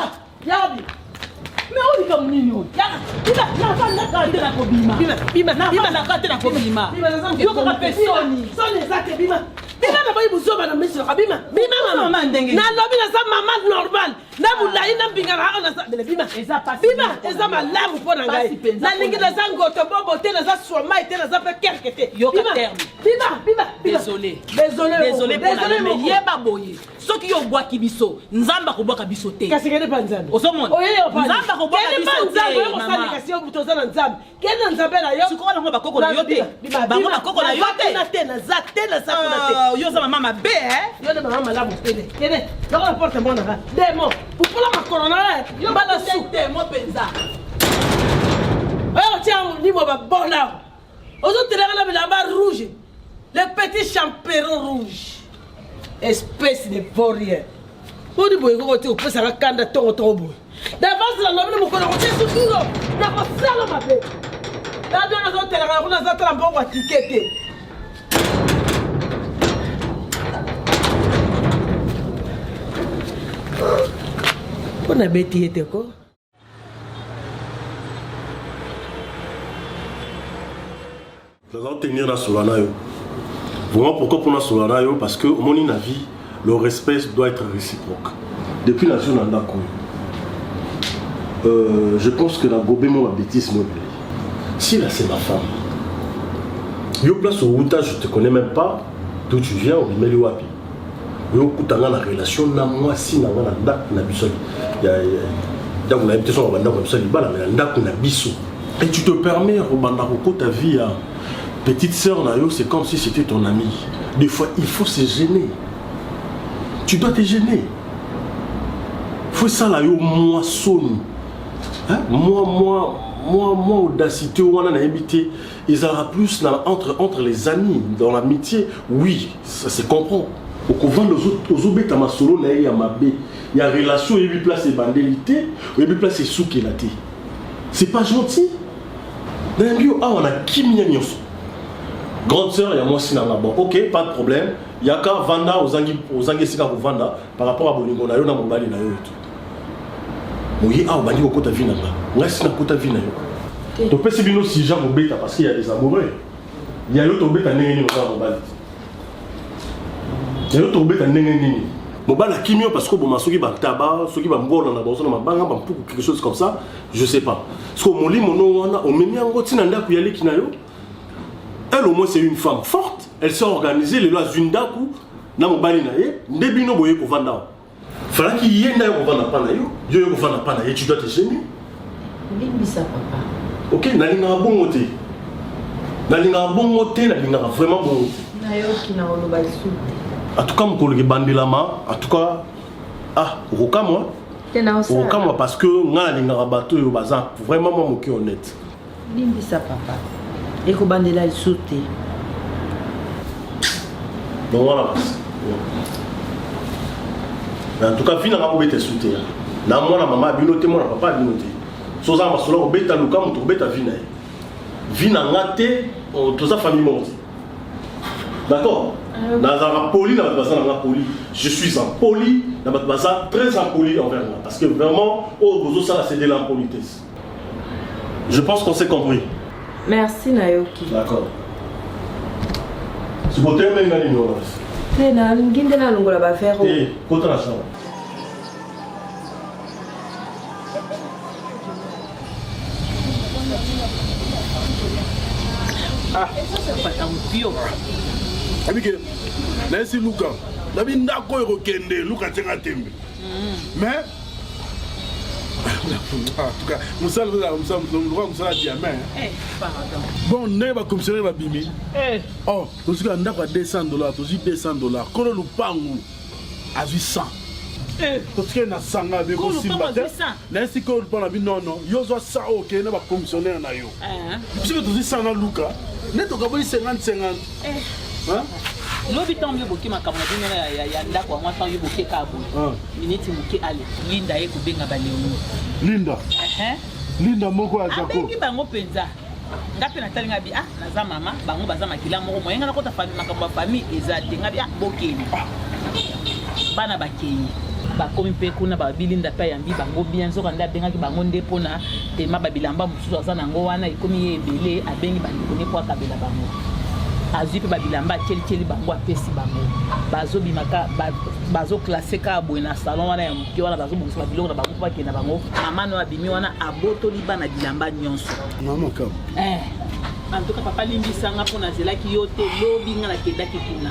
mais on dit comme nini bima yo ko personne sonne zate bima na bayi buzoba na mesiro bima mama ndenge na lobi na sa mama normal na mulai na mbingara ona sa bima eza malamu pona ngai na lingi na sa ngoto bobo te na sa swama te na sa pe kerkete yo ka terme bima désolé pour la mais yeba boye soki yo bwaki biso nzamba ko bwaka biso te kasi kene panzambe osomona nzamba ko bwaka biso te mama kasi yo butoza na nzambe kene nzambe na yo sikola ngo bakoko na yo te bango bakoko na yo te na za te na sa kuna te yo za mama be yo de mama malamu tele kene loko la porte mbona ga demo pour la corona yo bala su demo penza oh tiens ni mo ba bona ozo telanga na bilamba rouge le petit champéron rouge espèce de vaurien odi boy ko te opesa ka kanda tongo boy d'avance la noble mo ko ko te suturo na ko sala mabe da dona zo telanga ko na za tala mbongo tikete on a bêté était quoi nous allons tenir la solanayo. Vraiment pourquoi pour la solanayo? Parce que au mon avis le respect doit être réciproque. Depuis la zone andako. Je pense que la gobé mon bêtise moi. Si là c'est ma femme. Yo place au Outa, je te connais même pas d'où tu viens au Meli Wapi. Yo kutanga la relation na moi si na wana ndak na biso. Ya donc la invitation au banda comme ça libala mais ndak na biso. Et tu te permets au banda ta vie à petite sœur Nayo, c'est comme si c'était ton ami. Des fois, il faut se gêner. Tu dois te gêner. Faut ça là, moi sonne. Hein? Moi, audacité, on a habité. Ils aura plus entre les amis, dans l'amitié. Oui, ça se comprend. Au couvent aux obéta ma solo, il y a ma bé. Il y a relation, il y a place de bandélité, il y a place de soukélate. C'est pas gentil. Dans un lieu, on a qui m'a mis. Grande sœur, il y a moi aussi dans la banque. Ok, pas de problème. Il y a qu'à vendre aux Anguessika pour vendre par rapport à Bolingo, na yo na mobali na yo tout. Oui, ah, on va dire au côté vina là. On reste dans le côté vina yo. Donc, c'est bien aussi gens au bêta parce qu'il y a des amoureux. Il y a l'autre bêta n'engagé dans mobali. Il y a l'autre bêta n'engagé. Mobali a kimio parce que bon, ceux qui va tabac, ceux qui va mourir dans la bourse, dans ma banque, quelque chose comme ça, je sais pas. Parce que mon lit, mon nom, on met mis en route, n'anda pour y aller qui n'a yo. Elle au moins c'est une femme forte, elle s'est organisée, les lois Zundaku, na mobali na ye, début no boye ko vanda. Fala ki yenda yo ko vanda pa na yo, yo ko vanda pa na ye, tu dois te gêner. Limbisa papa. OK, na linga bongo te. Na linga bongo te, na linga vraiment bongo te. Na yo ki na oloba su. En tout cas, mon collègue Bandelama, en tout cas, Roka moi. Roka moi parce que nga linga bateau yo bazan, vraiment moi moki honnête. Limbisa papa. Et que bandela il saute. Donc voilà. En tout cas, fina nga obete sauté. Na moi na maman binoté, moi na papa binoté. Soza masolo obeta luka muto obeta vina. Vina ngate, toute sa famille monte. D'accord? Dans poli, dans la poli. Je suis en poli, dans la très impoli envers moi. Parce que vraiment, au ça c'est de l'impolitesse. Je pense qu'on s'est compris. Merci Nayoki. D'accord. C'est pour terminer la ligne. Tena, nginde na lungo la ba faire. Eh, contre la chambre. Ah, ça pas un pio. Abike, laisse Luka. Dabi ndako ekokende, Luka tsenga tembe. Mais en tout cas, Moussa diamant. Pardon. Bon, ne va commissionner va bimi. Oh, tout ce qu'on a $200, tout $200. Quand le pangu à 800. Tout ce qu'on a 100 avec aussi. Laisse qu'on prend la bimi non non. Yo zo ça OK, ne va commissionner na yo. Si que tout 100 na Luka, ne to kaboli 50. Hein? Lobi tambi boki makamwa dina ya ndako wa mwata yoboke kabo. Miniti muke ale. Linda ye kubenga baleo. Linda. Linda moko azako. Abengi bango penza. Ngape natali ngabi naza mama bango baza makila moko moyenga na kota famille makamwa famille ezate ngabi bokeni. Bana bakeni. Bakomi pe kuna ba bilinda pa yambi bango bien zo kanda benga ki bango ndepona tema babilamba mususu aza nango wana ikomi ebele abengi bandikone kwa kabela bango. Azupe babilamba keli bango apesi bango bazo bimaka bazo classer ka boina salon wana ya muki wana bazo bongisa biloko na bango pa kena bango mama no abimi wana aboto libana bilamba nyonso mama ka en tout cas papa limbisa nga pona zelaki yote lobi nga na kendaki kuna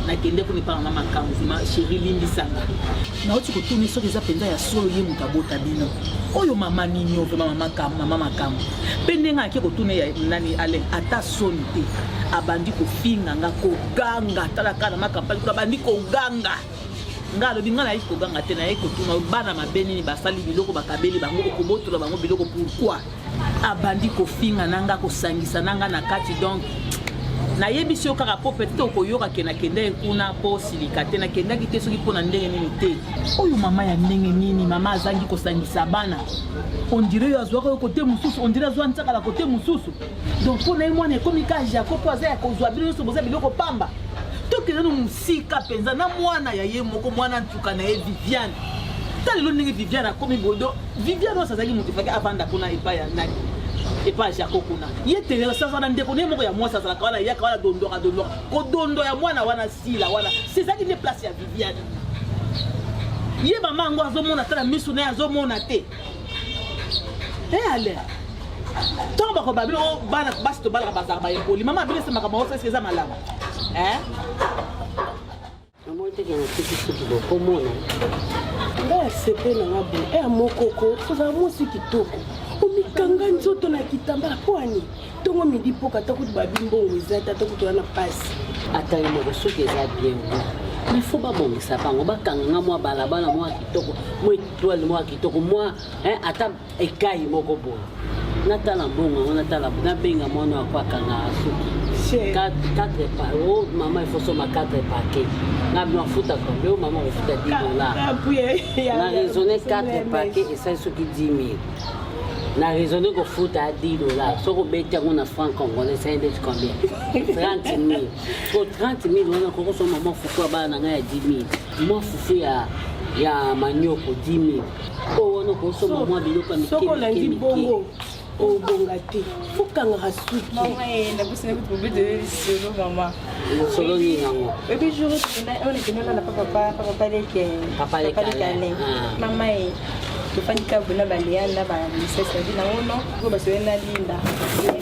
na kende ko ni pa mama kamuzima chérie limbisanga na oti ko tuni soki za penda ya solo ye mutabota bino oyo mama ninyo pe mama kam pendenga ke ko tuni ya nani ale ata sonte abandi ko finga nga ko ganga tala kana makampani ko abandi ko ganga ngalo binga na iko ganga tena iko tuna bana mabeni ni basali biloko bakabeli bango ko botola bango biloko pourquoi abandi ko finga nanga ko sangisa nanga na kati donc na yebisi yo kaka po peut-être okoyoka kena kende kuna po silika te na kenda ki te soki pona ndenge nini te oyo mama ya ndenge nini mama azangi kosangisa bana on dirait azwaka yo kote mususu on dirait azwa ntsaka la kote mususu donc pona ye mwana ekomi ka Jacob aza ya kozwa bino nyonso boza biloko pamba tokende no musika penza na mwana ya ye moko mwana ntuka na ye Viviane talelo ndenge Viviane akomi bodo Viviane osazaki moto faki avanda kuna epa ya nani et pas Jacob kuna yete ça va ndeko ne moko ya moi ça la kala ya kala dondora ko dondo ya mwana wana sila wana c'est ça qui ne place ya Viviane ye mama ngo azomona tala misu na azomona te allez tant ba ko babilo bana basto bala bazar ba yekoli mama bile se makama osa c'est ça malama Maman te kana tiki soki bokomona. Nga sepe na nga bon. E amokoko, kozala mwasi kitoko. Omikanga nzoto na kitambala poani. Tongo midi poka takutu babimbongo eza tata kutu wana pasi. Atali moko soki eza bien. Mais faut pas bongisa bango bakanga mwa balabala mwa kitoko, mwa étoile mwa kitoko, mwa ata ekai moko boye. Natala mbongo, natala benga mwana kwa kanga soki. 4 pas. Oh maman il faut soma 4 paquets. Na bien futa combien maman on futa 10 $. Na raisonné 4 paquets et ça soki 10 000. Na raisonné ko futa à 10 $. Soko beti yango na franc congolais ça inde combien? 30 000. Pour 30 000 on a ko so maman fufu ba na nga ya 10 000. Moi fufu ya manioko 10 000. Oh on ko so maman biloko mi soko lundi bongo. Oh bongati. Fukanga hasuki. Maman na busina ku bede solo maman. Solo ni yango. Et puis je retourne on est venu là papa les maman tofandika bona baleanda ba misesa dina ono ko basoena linda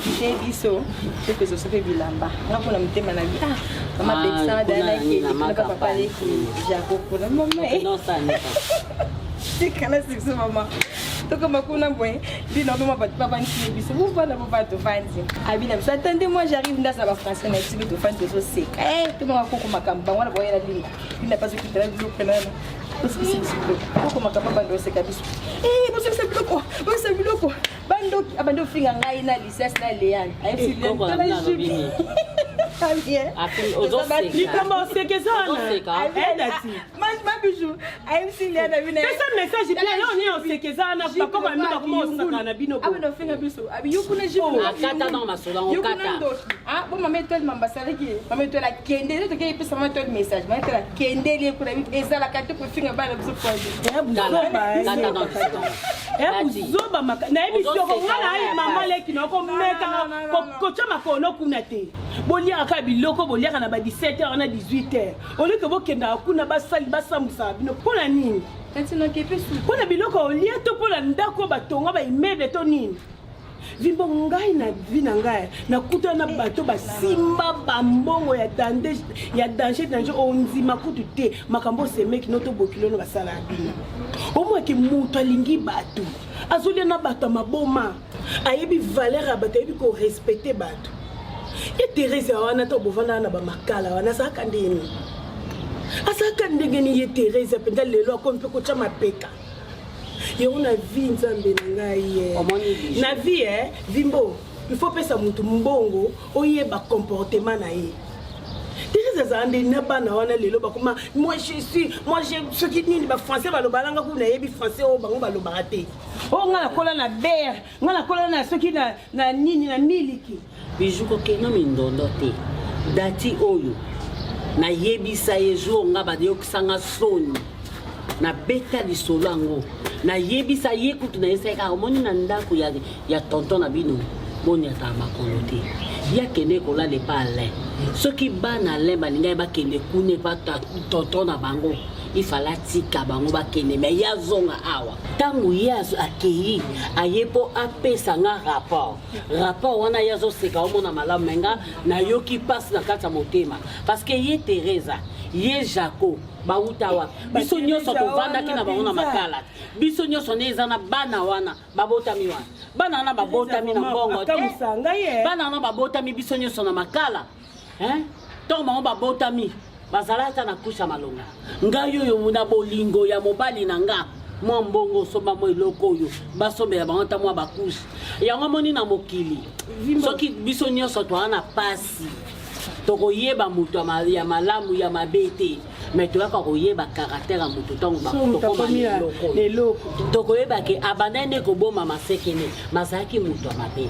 bite biso pepeso sope bilamba ngapona mutema na bi mama pesa dala ke na papa le jako kuna mama non ça n'est pas tikana six mama toko makuna boy dina no mama papa nti biso vous pas na papa to fanzi abina biso attendez-moi j'arrive ndasa ba français na tibi to fanzi so seka to mama koko makamba wana boyela linda pas qui tra du penana parce que c'est koko makamba bando seka biso você sabe louco, você sabe louco. Bando finga ngai na licença na Leandre. Aí se lembra tá na Jubi. Aqui os outros. E como você que zona? É dati. Mas biju. Aí se lembra bina. Essa mensagem bien là on est que zona pa como amiga como sakana bino. Abando finga biso. Abi yuko na Jubi. Akata não masola on kata. Ah, bon maman toi m'ambassadeur qui. Maman toi la kende, toi qui peut savoir toi message. Maman toi la kende li pour eza la carte pour finga ba la biso pour. Kata non. Zoba maka na ebiso ko ngala ai mama leki no ko meka ko chama ko no kuna te bolia ka biloko bolia na ba 17h na 18h oli ke bokenda kuna basali basambusa bino pona nini kantina ke pesu pona biloko olia to pona ndako batonga ba immeuble to nini vimbo ngai na vina ngai na kuta na bato basimba bambongo ya danger onzima kutu te makambo semeki noto bokilo no basala bino omwa ke mutu alingi bato azolia na bato maboma ayebi valeur ya bato ayebi ko respecter bato ye Thérèse wana to bovana na ba makala wana saka ndeni asaka ndenge ni ye Thérèse penda lelo akompe ko chama peka yo na vie nzambe na ngai na vie vimbo il faut pesa mutu mbongo oyeba comportement na ye Thérèse azande na bana wana lelo bakoma moi j'ai ce qui nini ba français ba lobalanga ku na yebi français o bango ba lobate o ngala kola na ber ngala kola na ce qui na nini na miliki bijuko ke no mindondo te dati oyo na yebisa yejo nga ba de okisanga soni na beta lisolo yango na yebisa ye kutu na yeseka omoni na ndako ya tonton na bino boni ata makolo te ya kende kola le pale soki bana le balinga ba kende kune pa tonton na bango ifala tika bango ba kende me ya zonga awa tangu yazo akei ayepo apesa nga rapport wana yazo seka omona malamu menga na yoki passe na kata motema parce que ye Teresa ye Jaco bautawa biso nyoso tovanda kina bango na makala biso nyoso neza na bana wana babotami wana bana na babotami na mbongo te bana na babotami biso nyoso na makala to bango babotami bazalata na kusha malonga ngayo yo muna bolingo ya mobali na nga mwa mbongo soba mo eloko yo basombela bango ta mwa bakushi yango moni na mokili soki biso nyoso twana pasi tokoyeba mutu ya malamu ya mabete mais tu vas koyeba caractère ya mutu tango bakoma leloko tokoyeba ke abandane ko boma masekene masaki mutu mabe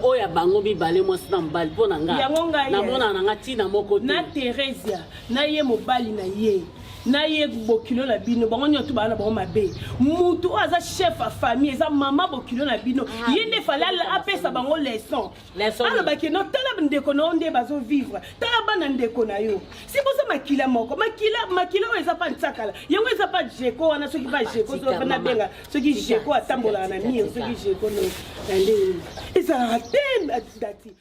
oya bango bibale mwasi na mbali pona nga na mona na ngati na moko na Thérèse na ye mobali na ye na ye bokilo na bino bango nyoto bana bango mabe mutu aza chef a famille eza mama bokilo na bino yende fala apesa bango leçon ala baki no tala ndeko no nde bazo vivre tala bana ndeko na yo si boza makila moko makila eza pa ntsakala yango eza pa jeko wana soki ba jeko so na benga soki jeko atambola na mire soki jeko no ende eza raten dati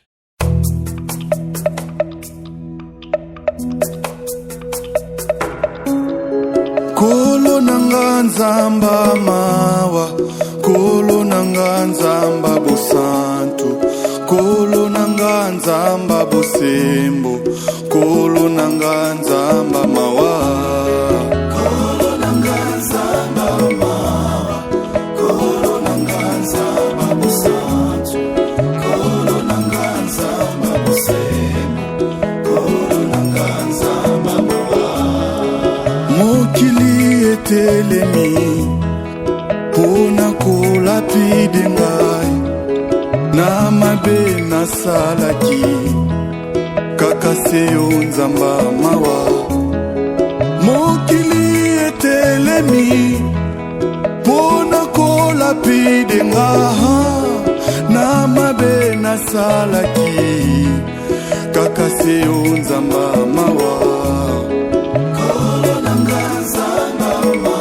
nanga nzamba mawa, kolo nanga nzamba bosantu, kolo nanga nzamba bosembo, kolo nanga nzamba mawa. Kolo nanga nzamba mawa, kolo nanga nzamba bosantu, kolo nanga nzamba bosembo, kolo nanga nzamba mawa. Mokili etelemi pona kolapide ngai, na mabe nasalaki kaka seyo nzamba mawa. Mokili etelemi pona kolapide ngai, na mabe nasalaki kaka seyo nzamba mawa. Kolo nanga nzamba mawa,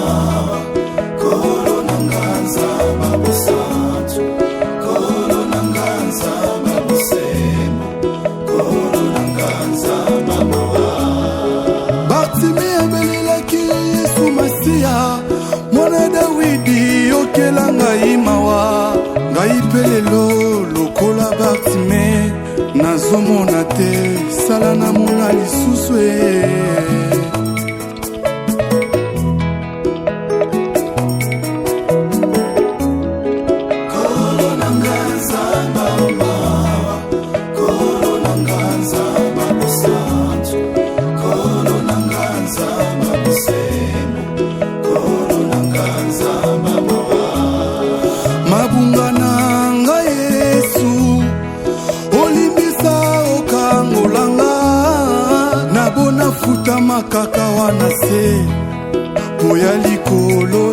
kolo nanga nzamba bosantu, kolo nanga nzamba bosembo, kolo nanga nzamba mawa. Bartimi abelelaki Yesu Masiya, mwana Dawidi okela ngai mawa. Ngai pe lelo lokola Bartime nazomona te, sala namona lisusu futa makaka wana se, poya likolo